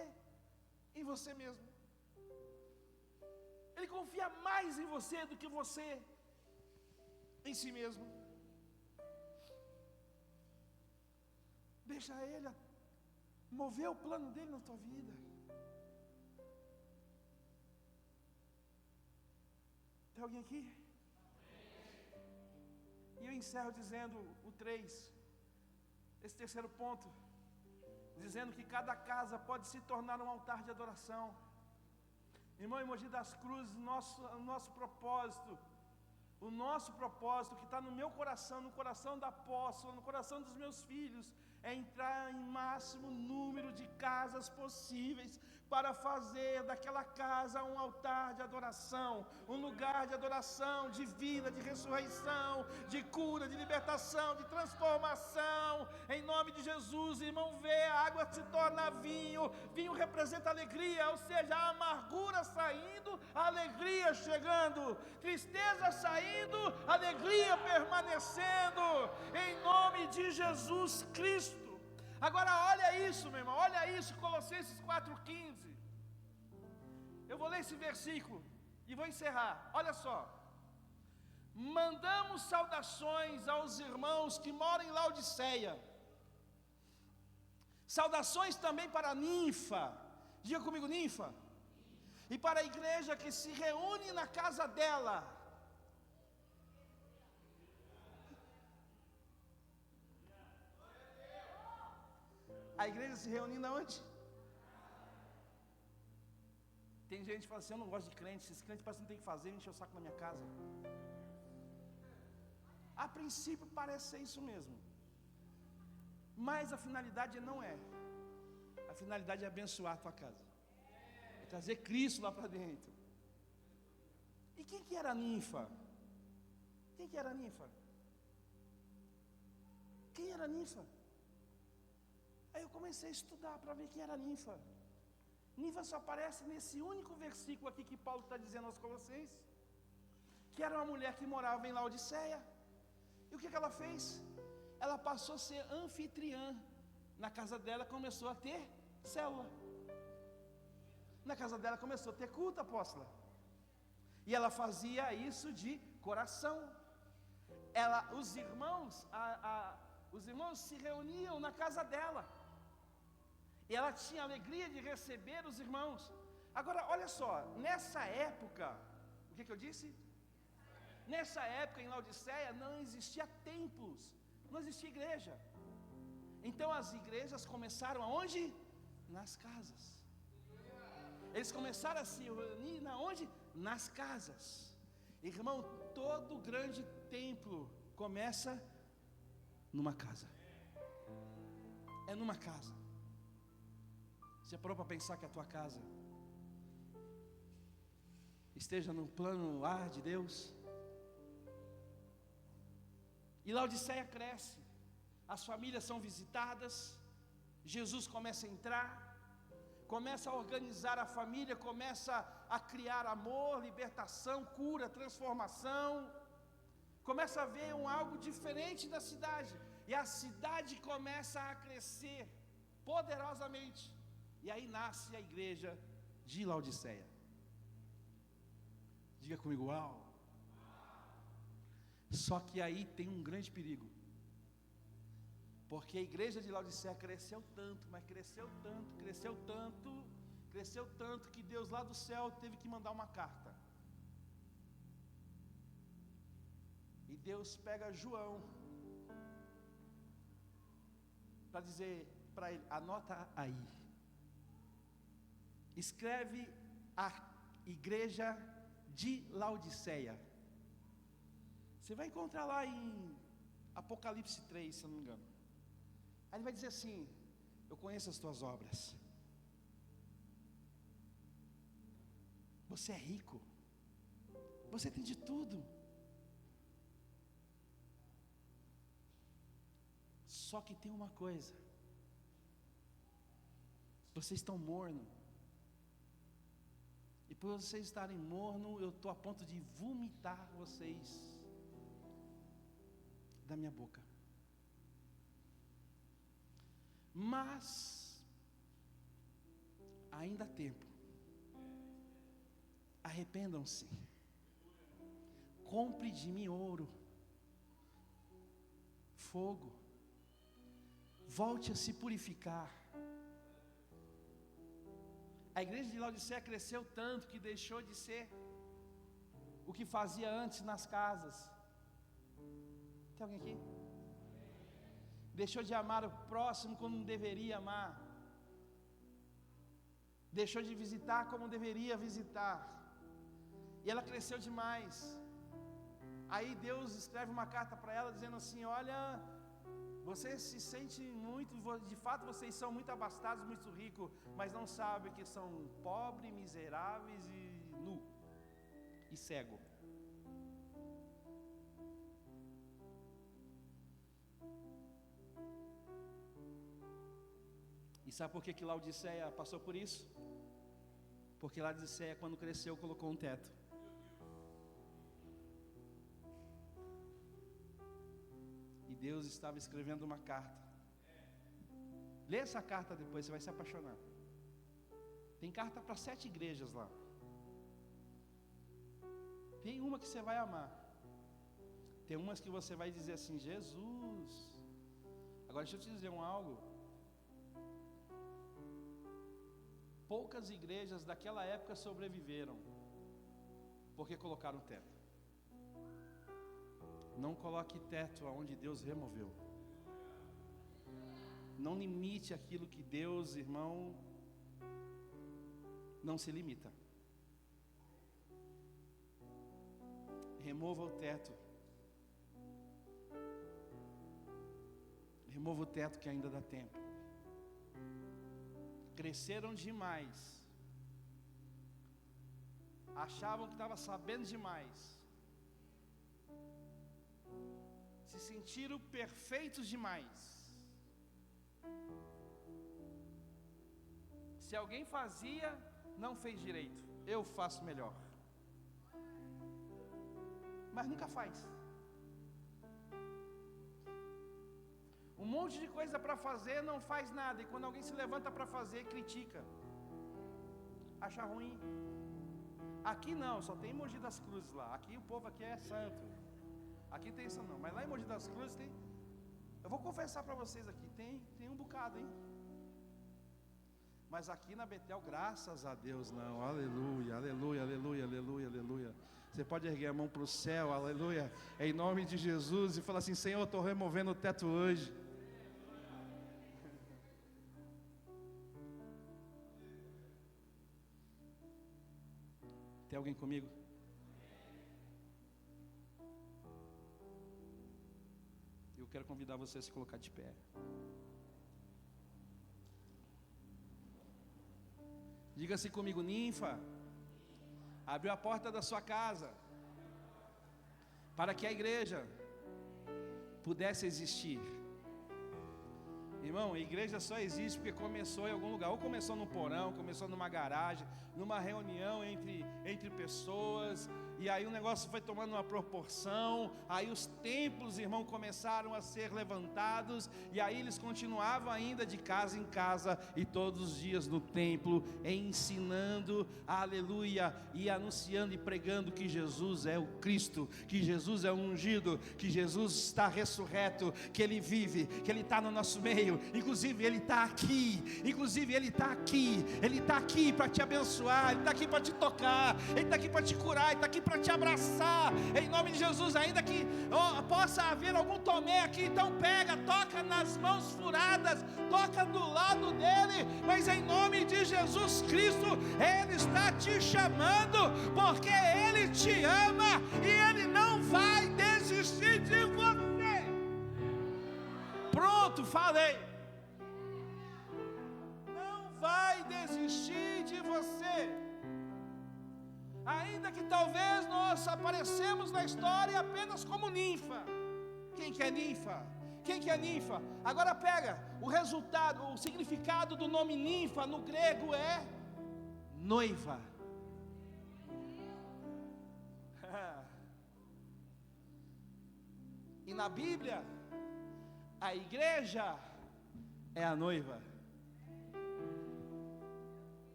S1: em você mesmo. Ele confia mais em você do que você em si mesmo. Deixa Ele mover o plano dele na tua vida. Tem alguém aqui? E eu encerro dizendo o 3, esse terceiro ponto, dizendo que cada casa pode se tornar um altar de adoração. Irmão, em Mogi das Cruzes, o nosso propósito que está no meu coração, no coração da apóstola, no coração dos meus filhos, é entrar em máximo número de casas possíveis, para fazer daquela casa um altar de adoração, um lugar de adoração, de vida, de ressurreição, de cura, de libertação, de transformação, em nome de Jesus. Irmão, vê, a água se torna vinho, vinho representa alegria, ou seja, a amargura saindo, a alegria chegando, tristeza saindo, alegria permanecendo, em nome de Jesus Cristo. Agora olha isso, meu irmão, olha isso, Colossenses 4,15. Eu vou ler esse versículo e vou encerrar. Olha só. Mandamos saudações aos irmãos que moram em Laodiceia. Saudações também para Ninfa. Diga comigo, Ninfa. E para a igreja que se reúne na casa dela. A igreja se reunindo aonde? Tem gente que fala assim, eu não gosto de crente, esses crentes parecem que não tem que fazer, encher o saco na minha casa. A princípio parece ser isso mesmo, mas a finalidade não é. A finalidade é abençoar a tua casa, é trazer Cristo lá para dentro. E quem que era a ninfa? Quem que era a ninfa? Quem era a ninfa? Aí eu comecei a estudar para ver quem era a ninfa. Ninfa só aparece nesse único versículo aqui que Paulo está dizendo aos Colossenses, que era uma mulher que morava em Laodiceia. E o que ela fez? Ela passou a ser anfitriã. Na casa dela começou a ter célula. Na casa dela começou a ter culto, apóstola. E ela fazia isso de coração. Os irmãos se reuniam na casa dela. E ela tinha alegria de receber os irmãos. Agora, olha só, nessa época, o que eu disse? Nessa época em Laodiceia não existia templos, não existia igreja. Então as igrejas começaram aonde? Nas casas. Eles começaram a se reunir aonde? Nas casas. Irmão, todo grande templo começa numa casa. É numa casa. Você parou para pensar que a tua casa esteja no plano A de Deus? E Laodiceia cresce, as famílias são visitadas, Jesus começa a entrar, começa a organizar a família, começa a criar amor, libertação, cura, transformação, começa a ver algo diferente da cidade, e a cidade começa a crescer poderosamente, e aí nasce a igreja de Laodiceia. Diga comigo, uau! Só que aí tem um grande perigo, porque a igreja de Laodiceia cresceu tanto, mas cresceu tanto que Deus lá do céu teve que mandar uma carta. E Deus pega João para dizer para ele, anota aí, escreve a igreja de Laodiceia. Você vai encontrar lá em Apocalipse 3, se eu não me engano. Aí ele vai dizer assim, eu conheço as tuas obras. Você é rico. Você tem de tudo. Só que tem uma coisa. Vocês estão mornos. E por vocês estarem mornos, eu estou a ponto de vomitar vocês da minha boca. Mas ainda há tempo. Arrependam-se. Compre de mim ouro, fogo. Volte a se purificar. A igreja de Laodiceia cresceu tanto que deixou de ser o que fazia antes nas casas. Tem alguém aqui? Deixou de amar o próximo como deveria amar. Deixou de visitar como deveria visitar. E ela cresceu demais. Aí Deus escreve uma carta para ela dizendo assim, olha, você se sente muito, de fato vocês são muito abastados, muito ricos, mas não sabem que são pobres, miseráveis e nu e cego. E sabe por que Laodiceia passou por isso? Porque Laodiceia, quando cresceu, colocou um teto. E Deus estava escrevendo uma carta. Lê essa carta depois, você vai se apaixonar. Tem carta para 7 igrejas lá. Tem uma que você vai amar. Tem umas que você vai dizer assim, Jesus. Agora deixa eu te dizer algo. Poucas igrejas daquela época sobreviveram, porque colocaram teto. Não coloque teto aonde Deus removeu. Não limite aquilo que Deus, irmão, não se limita. remova o teto. Remova o teto que ainda dá tempo. Cresceram demais. Achavam que estava sabendo demais. Se sentiram perfeitos demais. Se alguém fazia, não fez direito. Eu faço melhor. Mas nunca faz. Um monte de coisa para fazer, não faz nada. E quando alguém se levanta para fazer, critica. Acha ruim. Aqui não, só tem Mogi das Cruzes lá. Aqui o povo aqui é santo. Aqui tem isso não. Mas lá em Mogi das Cruzes tem. Eu vou confessar para vocês aqui, tem um bocado, hein? Mas aqui na Betel, graças a Deus, não. Aleluia, aleluia, aleluia, aleluia, aleluia. Você pode erguer a mão para o céu, aleluia, em nome de Jesus, e falar assim: Senhor, eu estou removendo o teto hoje. Tem alguém comigo? Eu quero convidar você a se colocar de pé. Diga-se comigo: ninfa, abriu a porta da sua casa para que a igreja pudesse existir. Irmão, a igreja só existe porque começou em algum lugar. Ou começou no porão, começou numa garagem, numa reunião entre pessoas. E aí o negócio foi tomando uma proporção. Aí os templos, irmão, começaram a ser levantados. E aí eles continuavam ainda de casa em casa, e todos os dias no templo, ensinando, aleluia, e anunciando e pregando que Jesus é o Cristo, que Jesus é o ungido, que Jesus está ressurreto, que Ele vive, que Ele está no nosso meio. Inclusive Ele está aqui, Ele está aqui para te abençoar, Ele está aqui para te tocar, Ele está aqui para te curar, Ele está aqui para te abraçar, em nome de Jesus. Ainda que possa haver algum Tomé aqui, então pega, toca nas mãos furadas, toca do lado dele, mas em nome de Jesus Cristo, Ele está te chamando, porque Ele te ama, e Ele não vai desistir de você. Pronto, falei. Não vai desistir de você. Ainda que talvez nós aparecemos na história apenas como ninfa. Quem que é ninfa? Quem que é ninfa? Agora pega o resultado, o significado do nome ninfa no grego é noiva. E na Bíblia, a igreja é a noiva.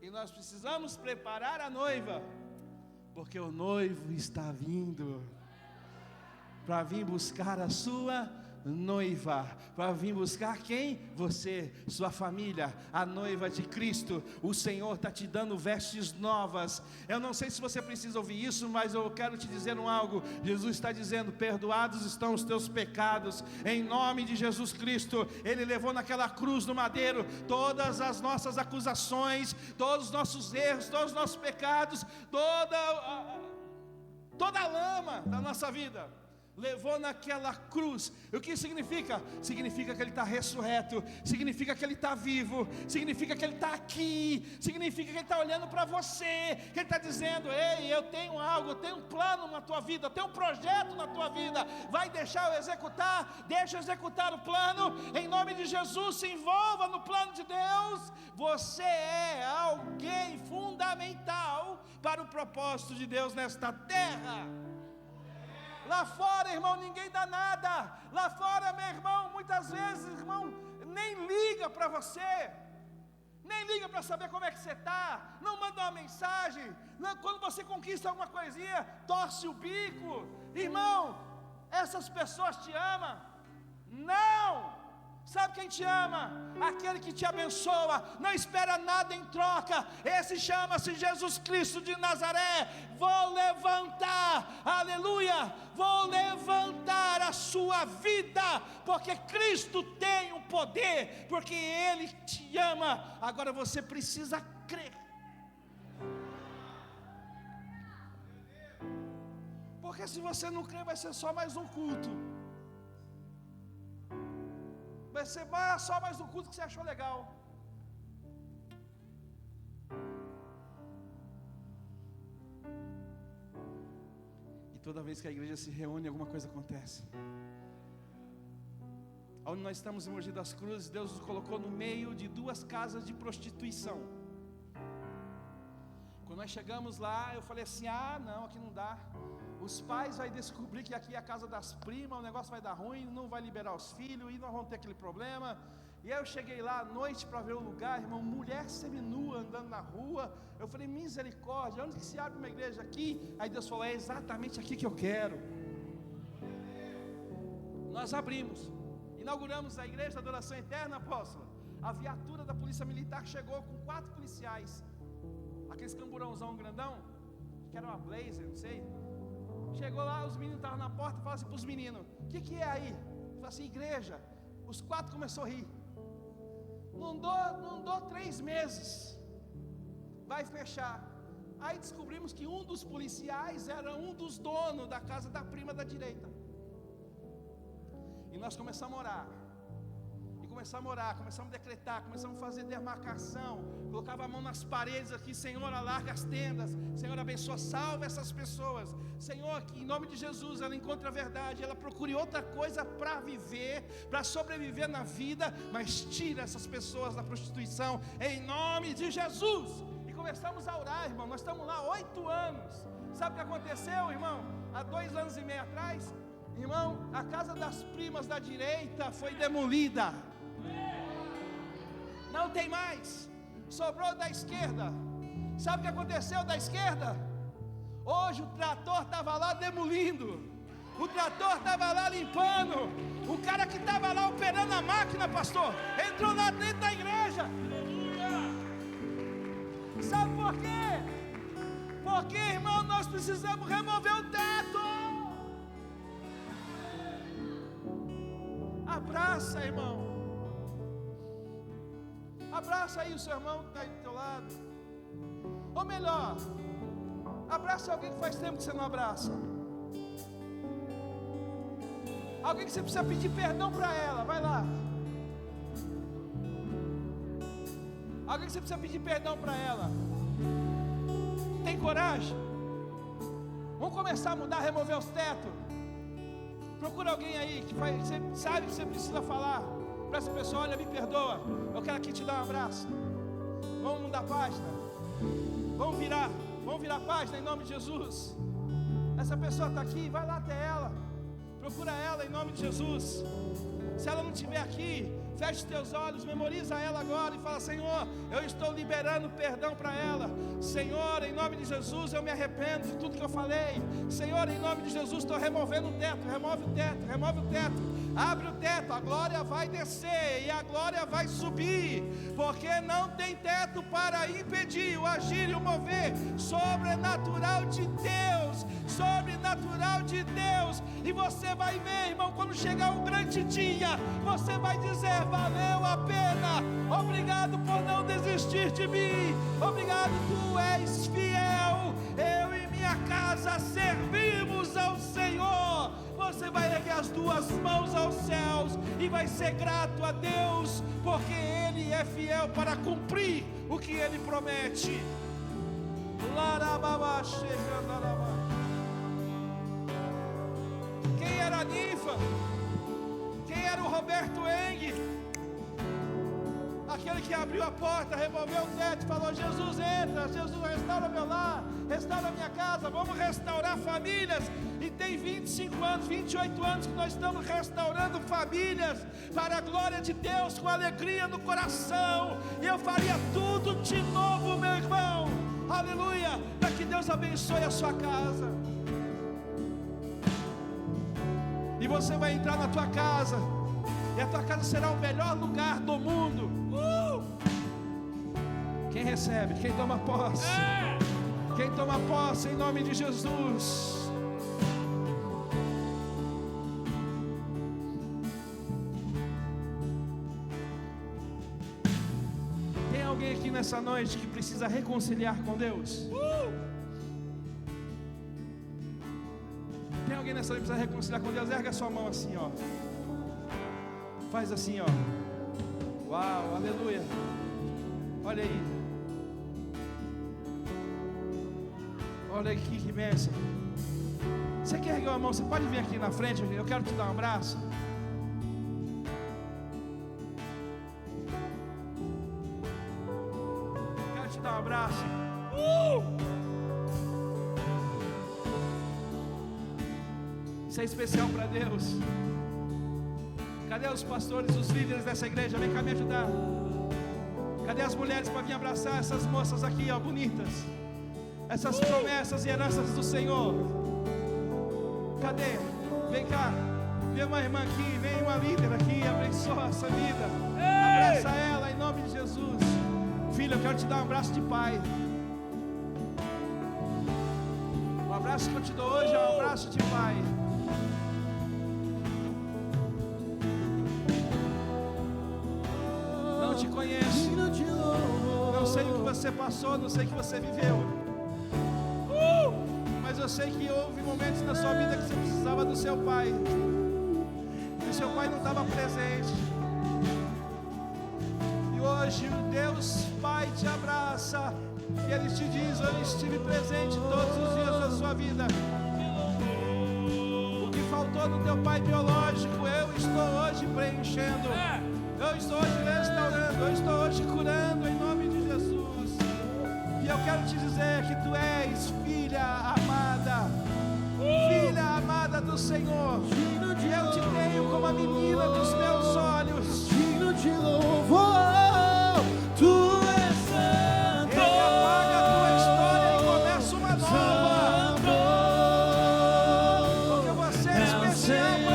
S1: E nós precisamos preparar a noiva, porque o noivo está vindo para vir buscar a sua noiva, para vir buscar quem? Você, sua família, a noiva de Cristo. O Senhor está te dando vestes novas. Eu não sei se você precisa ouvir isso, mas eu quero te dizer algo. Jesus está dizendo: perdoados estão os teus pecados, em nome de Jesus Cristo. Ele levou naquela cruz no madeiro todas as nossas acusações, todos os nossos erros, todos os nossos pecados, toda a lama da nossa vida. Levou naquela cruz. O que significa? Significa que Ele está ressurreto, significa que Ele está vivo, significa que Ele está aqui, significa que Ele está olhando para você, que Ele está dizendo: ei, eu tenho algo, eu tenho um plano na tua vida, eu tenho um projeto na tua vida. Vai deixar eu executar? Deixa eu executar o plano, em nome de Jesus. Se envolva no plano de Deus. Você é alguém fundamental para o propósito de Deus nesta terra. Lá fora, irmão, ninguém dá nada. Lá fora, meu irmão, muitas vezes, irmão, nem liga para você, nem liga para saber como é que você está, não manda uma mensagem. Quando você conquista alguma coisinha, torce o bico. Irmão, essas pessoas te amam? Não! Sabe quem te ama? Aquele que te abençoa, não espera nada em troca. Esse chama-se Jesus Cristo de Nazaré. Vou levantar, aleluia, vou levantar a sua vida, porque Cristo tem o poder, porque Ele te ama. Agora você precisa crer. Porque se você não crer, vai ser só mais um culto. Vai ser só mais um culto que você achou legal. E toda vez que a igreja se reúne, alguma coisa acontece. Onde nós estamos em Mogi das Cruzes, Deus nos colocou no meio de duas casas de prostituição. Quando nós chegamos lá, eu falei assim: não, aqui não dá. Os pais vão descobrir que aqui é a casa das primas, o negócio vai dar ruim, não vai liberar os filhos, e nós vamos ter aquele problema. E aí eu cheguei lá à noite para ver o lugar, irmão, mulher seminua andando na rua. Eu falei: misericórdia, onde que se abre uma igreja aqui? Aí Deus falou: é exatamente aqui que eu quero. Nós abrimos, inauguramos a igreja da Adoração Eterna, apóstolo. A viatura da polícia militar chegou com 4 policiais, aqueles camburãozão grandão, que era uma Blazer, não sei. Chegou lá, os meninos estavam na porta, falaram assim para os meninos: o que é aí? Falei assim: igreja. Os 4 começaram a rir. Não dou 3 meses, vai fechar. Aí descobrimos que um dos policiais era um dos donos da casa da prima da direita. E nós começamos a orar. Começamos a decretar, começamos a fazer demarcação. Colocava a mão nas paredes aqui: Senhor, alarga as tendas. Senhor, abençoa, salva essas pessoas. Senhor, que em nome de Jesus ela encontre a verdade, ela procure outra coisa para viver, para sobreviver na vida, mas tira essas pessoas da prostituição, em nome de Jesus. E começamos a orar, irmão. Nós estamos lá 8 anos. Sabe o que aconteceu, irmão? Há 2 anos e meio atrás, irmão, a casa das primas da direita foi demolida. Não tem mais. Sobrou da esquerda. Sabe o que aconteceu da esquerda? Hoje o trator estava lá demolindo. O trator estava lá limpando. O cara que estava lá operando a máquina, pastor, entrou lá dentro da igreja. Sabe por quê? Porque, irmão, nós precisamos remover o teto. Abraça, irmão. Abraça aí o seu irmão que está aí do teu lado. Ou melhor, abraça alguém que faz tempo que você não abraça. Alguém que você precisa pedir perdão para ela. Vai lá. Alguém que você precisa pedir perdão para ela. Tem coragem? Vamos começar a mudar, remover os tetos. Procura alguém aí que você sabe que você precisa falar para essa pessoa: olha, me perdoa, eu quero aqui te dar um abraço. Vamos mudar a página. Vamos virar a página em nome de Jesus. Essa pessoa está aqui, vai lá até ela. Procura ela em nome de Jesus. Se ela não estiver aqui, feche os teus olhos, memoriza ela agora e fala: Senhor, eu estou liberando perdão para ela. Senhor, em nome de Jesus, eu me arrependo de tudo que eu falei. Senhor, em nome de Jesus, estou removendo o teto. Remove o teto, remove o teto. Abre o teto, a glória vai descer e a glória vai subir, porque não tem teto para impedir o agir e o mover sobrenatural de Deus, sobrenatural de Deus. E você vai ver, irmão, quando chegar um grande dia, você vai dizer: valeu a pena, obrigado por não desistir de mim, obrigado, tu és fiel, eu e minha casa servimos ao Senhor. Você vai erguer as 2 mãos aos céus e vai ser grato a Deus, porque Ele é fiel para cumprir o que Ele promete. Quem era a Nifa? Quem era o Roberto Eng? Aquele que abriu a porta, removeu o teto, falou: Jesus, entra, Jesus, restaura meu lar, restaura minha casa, vamos restaurar famílias. E tem 25 anos, 28 anos que nós estamos restaurando famílias para a glória de Deus, com alegria no coração. E eu faria tudo de novo, meu irmão, aleluia, para que Deus abençoe a sua casa. E você vai entrar na tua casa, e a tua casa será o melhor lugar do mundo. Quem recebe? Quem toma posse? Quem toma posse em nome de Jesus? Tem alguém aqui nessa noite que precisa reconciliar com Deus? alguém nessa noite precisa reconciliar com Deus, erga a sua mão assim, ó. Faz assim, ó. Uau, aleluia. Olha aí. Olha aqui que bênção. Você que ergueu a mão, você pode vir aqui na frente, eu quero te dar um abraço. Quero te dar um abraço. Isso é especial para Deus. Cadê os pastores, os líderes dessa igreja? Vem cá me ajudar. Cadê as mulheres para vir abraçar essas moças aqui, ó, bonitas? Essas promessas e heranças do Senhor. Cadê? Vem cá. Vem uma irmã aqui, vem uma líder aqui, abençoa essa vida. Abraça ela em nome de Jesus. Filho, eu quero te dar um abraço de pai. O abraço que eu te dou hoje é um abraço de pai. Não te conheço, não sei o que você passou, não sei o que você viveu, mas eu sei que houve momentos na sua vida que você precisava do seu pai, e o seu pai não estava presente, e hoje o Deus Pai te abraça, e Ele te diz: eu estive presente todos os dias da sua vida. O que faltou no teu pai biológico, eu estou hoje preenchendo. Eu estou hoje restaurando, eu estou hoje curando em nome de Jesus. E eu quero te dizer que tu és filha amada do Senhor. E eu te tenho como a menina dos meus olhos.
S2: Digno de louvor, tu és santo.
S1: Ele apaga a tua história e começa uma nova. Porque você é especial para